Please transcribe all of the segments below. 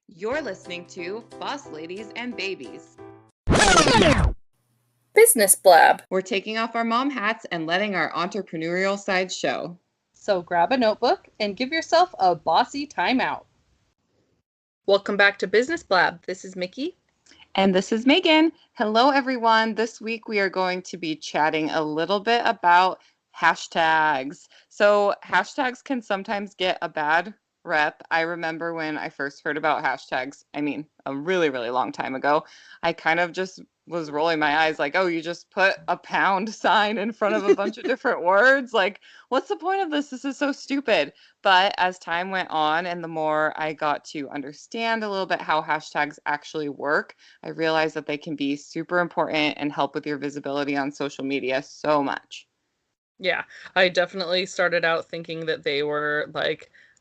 You're listening to Boss Ladies and Babies. Business Blab. We're taking off our mom hats and letting our entrepreneurial side show. So grab a notebook and give yourself a bossy timeout. Welcome back to Business Blab. This is Mickey. And this is Megan. Hello, everyone. This week we are going to be chatting a little bit about hashtags. So, hashtags can sometimes get a bad rep. I remember when I first heard about hashtags, a really, really long time ago, I kind of just was rolling my eyes like, oh, you just put a pound sign in front of a bunch of different words. Like, what's the point of this? This is so stupid. But as time went on and the more I got to understand a little bit how hashtags actually work, I realized that they can be super important and help with your visibility on social media so much. Yeah, I definitely started out thinking that they were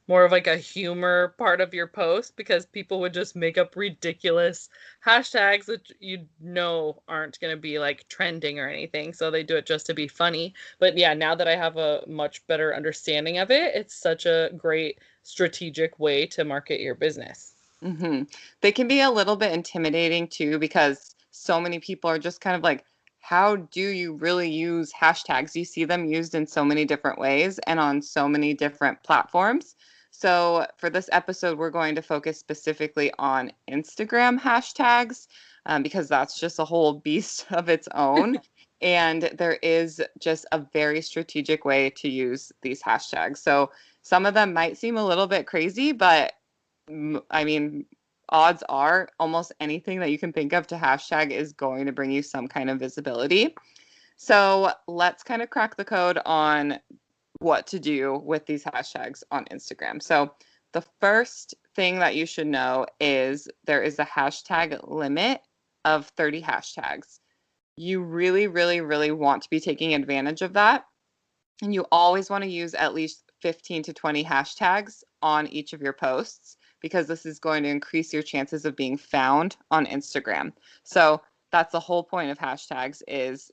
more of a humor part of your post because people would just make up ridiculous hashtags that aren't going to be trending or anything. So they do it just to be funny. But yeah, now that I have a much better understanding of it, it's such a great strategic way to market your business. They can be a little bit intimidating too because so many people are just kind of like, how do you really use hashtags? You see them used in so many different ways and on so many different platforms. So, for this episode, we're going to focus specifically on Instagram hashtags because that's just a whole beast of its own. And there is just a very strategic way to use these hashtags. So, some of them might seem a little bit crazy, but I mean, odds are almost anything that you can think of to hashtag is going to bring you some kind of visibility. So let's kind of crack the code on what to do with these hashtags on Instagram. So the first thing that you should know is there is a hashtag limit of 30 hashtags. You really, really, really want to be taking advantage of that. And you always want to use at least 15 to 20 hashtags on each of your posts because this is going to increase your chances of being found on Instagram. So that's the whole point of hashtags is,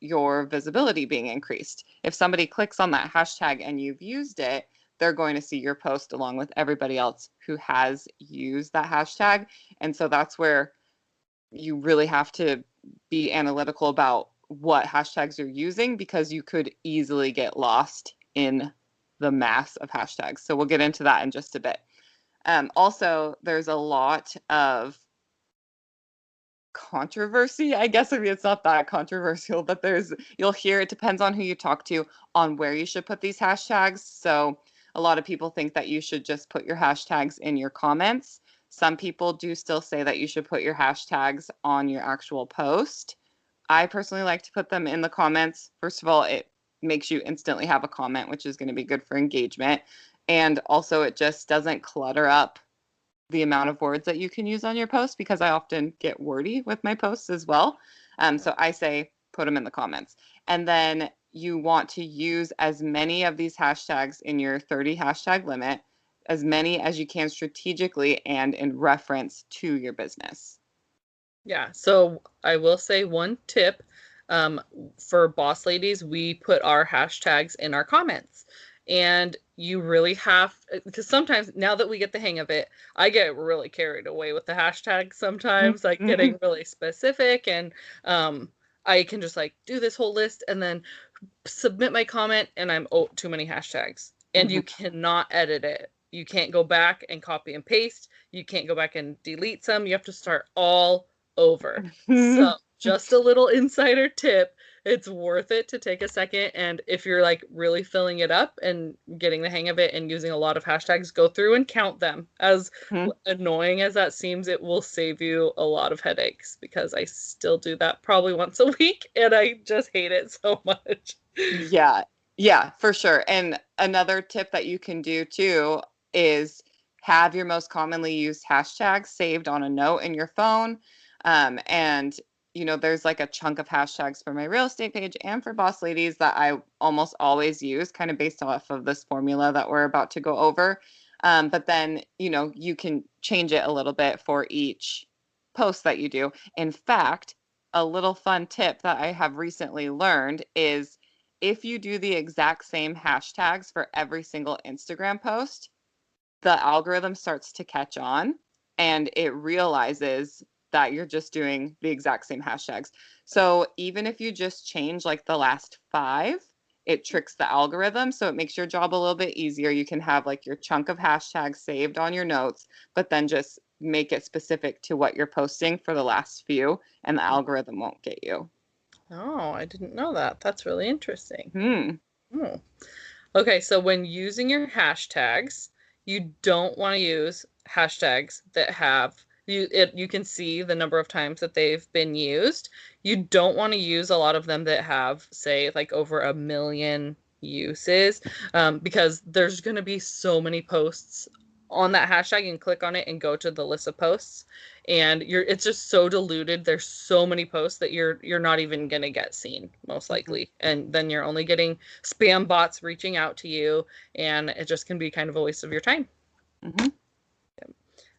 your visibility being increased. If somebody clicks on that hashtag and you've used it, they're going to see your post along with everybody else who has used that hashtag. And so that's where you really have to be analytical about what hashtags you're using because you could easily get lost in the mass of hashtags. So we'll get into that in just a bit. Also, there's a lot of controversy. I guess it's not that controversial, but you'll hear it depends on who you talk to on where you should put these hashtags. So a lot of people think that you should just put your hashtags in your comments. Some people do still say that you should put your hashtags on your actual post. I personally like to put them in the comments. First of all, it makes you instantly have a comment, which is going to be good for engagement. And also, it just doesn't clutter up the amount of words that you can use on your post because I often get wordy with my posts as well. So I say put them in the comments. And then you want to use as many of these hashtags in your 30 hashtag limit, as many as you can strategically and in reference to your business. Yeah, so I will say one tip for boss ladies, we put our hashtags in our comments. And you really have, because sometimes now that we get the hang of it, I get really carried away with the hashtags sometimes, like getting really specific. And I can just do this whole list and then submit my comment, and too many hashtags. And you cannot edit it. You can't go back and copy and paste. You can't go back and delete some. You have to start all over. So just a little insider tip. It's worth it to take a second. And if you're really filling it up and getting the hang of it and using a lot of hashtags, go through and count them. As annoying as that seems, it will save you a lot of headaches because I still do that probably once a week and I just hate it so much. Yeah, yeah, for sure. And another tip that you can do too is have your most commonly used hashtags saved on a note in your phone. And there's like a chunk of hashtags for my real estate page and for Boss Ladies that I almost always use, kind of based off of this formula that we're about to go over. But then, you can change it a little bit for each post that you do. In fact, a little fun tip that I have recently learned is if you do the exact same hashtags for every single Instagram post, the algorithm starts to catch on and it realizes that you're just doing the exact same hashtags. So even if you just change like the last 5, it tricks the algorithm. So it makes your job a little bit easier. You can have like your chunk of hashtags saved on your notes, but then just make it specific to what you're posting for the last few, and the algorithm won't get you. Oh, I didn't know that. That's really interesting. Hmm. Oh. Okay, so when using your hashtags, you don't want to use hashtags that have you can see the number of times that they've been used. You don't want to use a lot of them that have, say, like over 1 million uses, because there's going to be so many posts on that hashtag and click on it and go to the list of posts, and it's just so diluted. There's so many posts that you're not even going to get seen most Mm-hmm. likely, and then you're only getting spam bots reaching out to you, and it just can be kind of a waste of your time. Mm-hmm.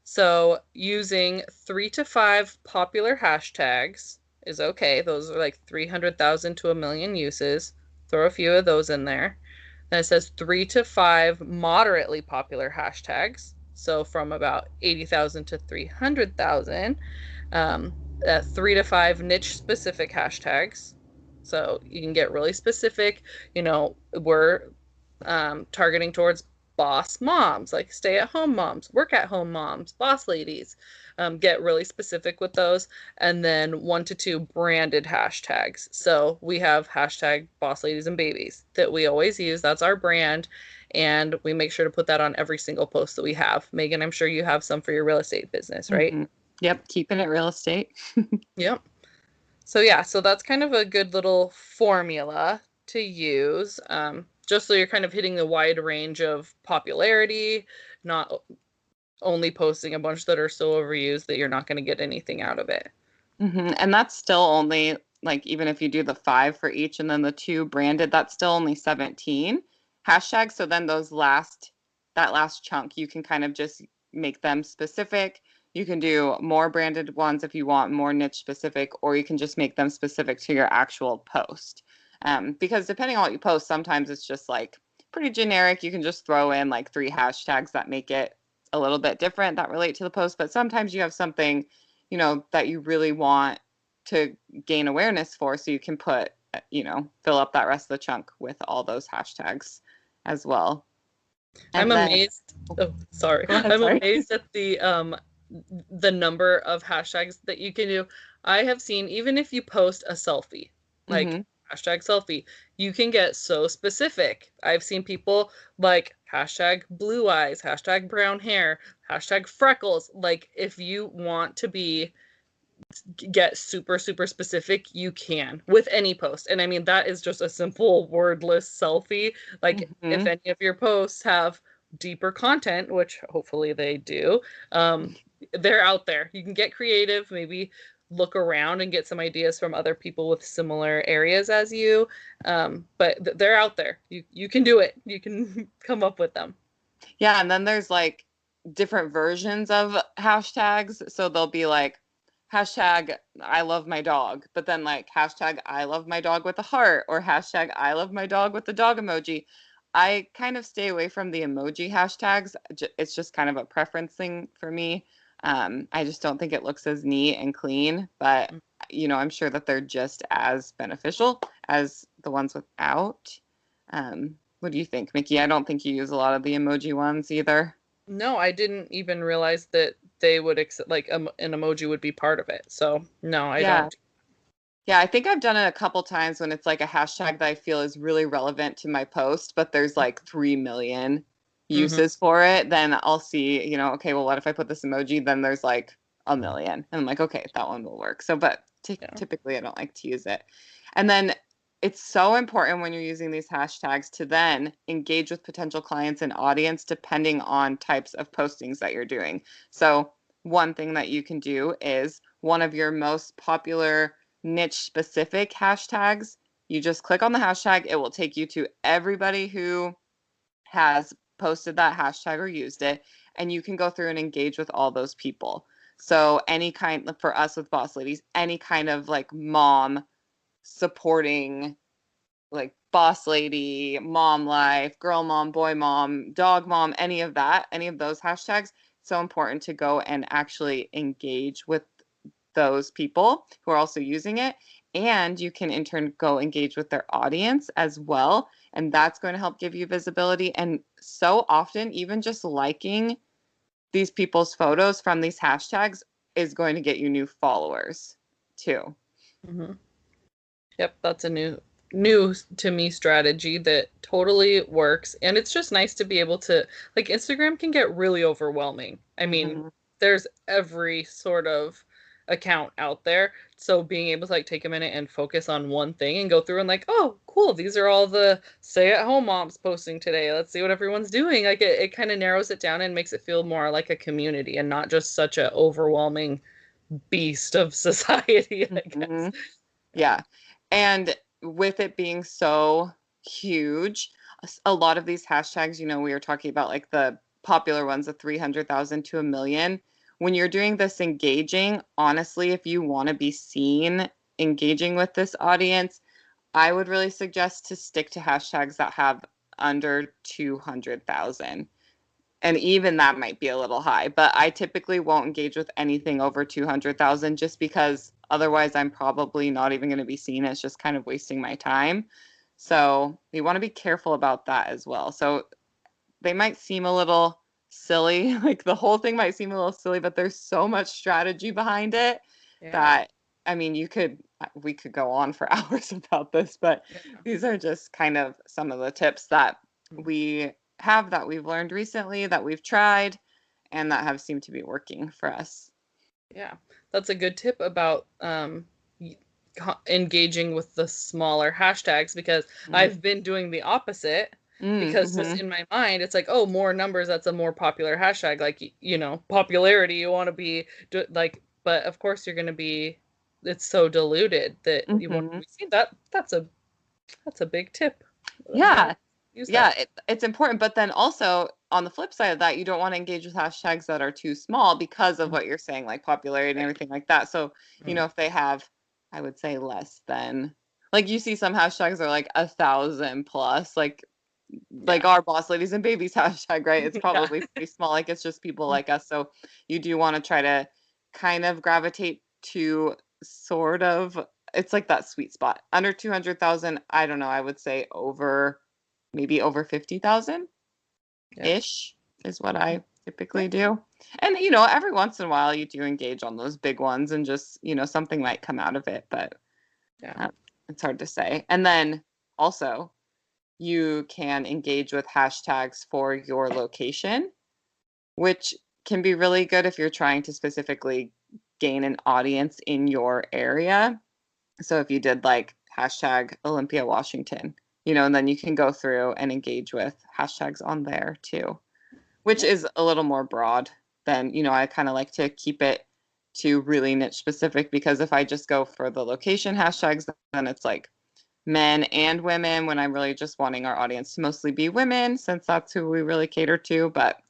So using 3 to 5 popular hashtags is okay. Those are like 300,000 to 1 million uses. Throw a few of those in there. Then it says 3 to 5 moderately popular hashtags. So from about 80,000 to 300,000. 3 to 5 niche specific hashtags. So you can get really specific. We're targeting towards boss moms, like stay at home moms, work at home moms, boss ladies. Get really specific with those. And then 1 to 2 branded hashtags. So we have hashtag boss ladies and babies that we always use. That's our brand. And we make sure to put that on every single post that we have. Megan, I'm sure you have some for your real estate business, right? Mm-hmm. Yep, keeping it real estate. Yep. So yeah, so that's kind of a good little formula to use, just so you're kind of hitting the wide range of popularity, not only posting a bunch that are so overused that you're not going to get anything out of it. Mm-hmm. And that's still only like, even if you do the 5 for each and then the 2 branded, that's still only 17 hashtags. So then that last chunk, you can kind of just make them specific. You can do more branded ones if you want more niche specific, or you can just make them specific to your actual post. Because depending on what you post, sometimes it's just like pretty generic. You can just throw in like 3 hashtags that make it a little bit different that relate to the post. But sometimes you have something, that you really want to gain awareness for. So you can put, fill up that rest of the chunk with all those hashtags as well. I'm And then, amazed. Oh, sorry. go ahead, I'm sorry. amazed at the number of hashtags that you can do. I have seen, even if you post a selfie, like Hmm. hashtag selfie, you can get so specific. I've seen people like hashtag blue eyes, hashtag brown hair, hashtag freckles. Like, if you want to get super, super specific, you can with any post. And I mean, that is just a simple wordless selfie. Like, if Hmm. any of your posts have deeper content, which hopefully they do, they're out there. You can get creative, maybe look around and get some ideas from other people with similar areas as you. But they're out there. You can do it. You can come up with them. Yeah, and then there's like different versions of hashtags. So they'll be like hashtag I love my dog, but then like hashtag I love my dog with a heart, or hashtag I love my dog with the dog emoji. I kind of stay away from the emoji hashtags. It's just kind of a preference thing for me. I just don't think it looks as neat and clean, but I'm sure that they're just as beneficial as the ones without. What do you think, Mickey? I don't think you use a lot of the emoji ones either. No, I didn't even realize that they would accept, like, an emoji would be part of it. So no, I Yeah. don't. Yeah, I think I've done it a couple times when it's like a hashtag that I feel is really relevant to my post, but there's like 3 million Hmm. uses for it. Then I'll see, okay, well, what if I put this emoji? Then there's like a million. And I'm like, okay, that one will work. So, but Yeah. typically I don't like to use it. And then it's so important when you're using these hashtags to then engage with potential clients and audience depending on types of postings that you're doing. So, one thing that you can do is one of your most popular niche specific hashtags. You just click on the hashtag, it will take you to everybody who has posted that hashtag or used it, and you can go through and engage with all those people. So, any kind, for us with Boss Ladies, any kind of like mom supporting, like boss lady, mom life, girl mom, boy mom, dog mom, any of that, any of those hashtags so important to go and actually engage with those people who are also using it. And you can in turn go engage with their audience as well. And that's going to help give you visibility. And so often, even just liking these people's photos from these hashtags is going to get you new followers too. Mm-hmm. Yep, that's a new to me strategy that totally works. And it's just nice to be able to, like, Instagram can get really overwhelming. I mean, Mm-hmm. there's every sort of account out there. So being able to like take a minute and focus on one thing and go through and like, oh, cool, these are all the stay-at-home moms posting today. Let's see what everyone's doing. Like it kind of narrows it down and makes it feel more like a community and not just such a overwhelming beast of society, I Mm-hmm. guess. Yeah. And with it being so huge, a lot of these hashtags, we were talking about like the popular ones, the 300,000 to a million. When you're doing this engaging, honestly, if you want to be seen engaging with this audience, I would really suggest to stick to hashtags that have under 200,000. And even that might be a little high, but I typically won't engage with anything over 200,000 just because otherwise I'm probably not even going to be seen as just kind of wasting my time. So you want to be careful about that as well. So they might seem a little silly, like the whole thing might seem a little silly, but there's so much strategy behind it Yeah. that, I mean, we could go on for hours about this, but Yeah. these are just kind of some of the tips that we have that we've learned recently, that we've tried, and that have seemed to be working for us. Yeah. That's a good tip about engaging with the smaller hashtags because Mm-hmm. I've been doing the opposite because just Mm-hmm. in my mind it's like, oh, more numbers, that's a more popular hashtag, like, popularity, you want to be like, but of course you're going to be, it's so diluted that you want to Mm-hmm. be seen. That's a big tip. I'm gonna Yeah. use Yeah, that. it's important, but then also on the flip side of that, you don't want to engage with hashtags that are too small because of what you're saying, like popularity and Right. everything like that. So, Mm. if they have, I would say less than, like you see some hashtags are like 1,000 plus, like Yeah. our boss ladies and babies hashtag, right? It's Yeah. probably pretty small, like it's just people like us. So you do want to try to kind of gravitate to sort of, it's like that sweet spot. Under 200,000, I don't know, I would say maybe over 50,000 Yeah. ish is what I typically do. And every once in a while you do engage on those big ones and just, something might come out of it, but Yeah. uh, it's hard to say. And then also you can engage with hashtags for your location, which can be really good if you're trying to specifically gain an audience in your area. So if you did like hashtag Olympia, Washington, and then you can go through and engage with hashtags on there too, which Yeah. is a little more broad than, I kind of like to keep it to really niche specific because if I just go for the location hashtags, then it's like men and women when I'm really just wanting our audience to mostly be women since that's who we really cater to, but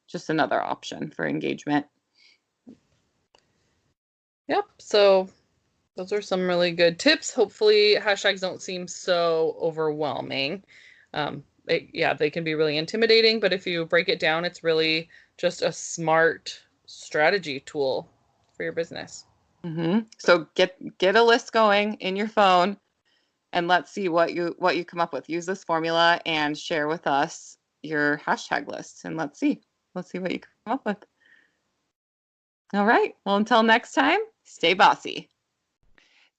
just another option for engagement. Yep. So those are some really good tips. Hopefully, hashtags don't seem so overwhelming. They can be really intimidating, but if you break it down, it's really just a smart strategy tool for your business. So get a list going in your phone and let's see what you come up with. Use this formula and share with us your hashtag list and let's see what you come up with. All right. Well, until next time, stay bossy.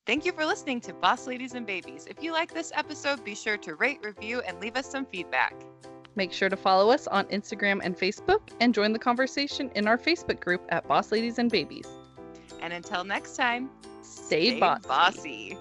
Thank you for listening to Boss Ladies and Babies. If you like this episode, be sure to rate, review, and leave us some feedback. Make sure to follow us on Instagram and Facebook and join the conversation in our Facebook group at Boss Ladies and Babies. And until next time, Stay stay bossy. bossy.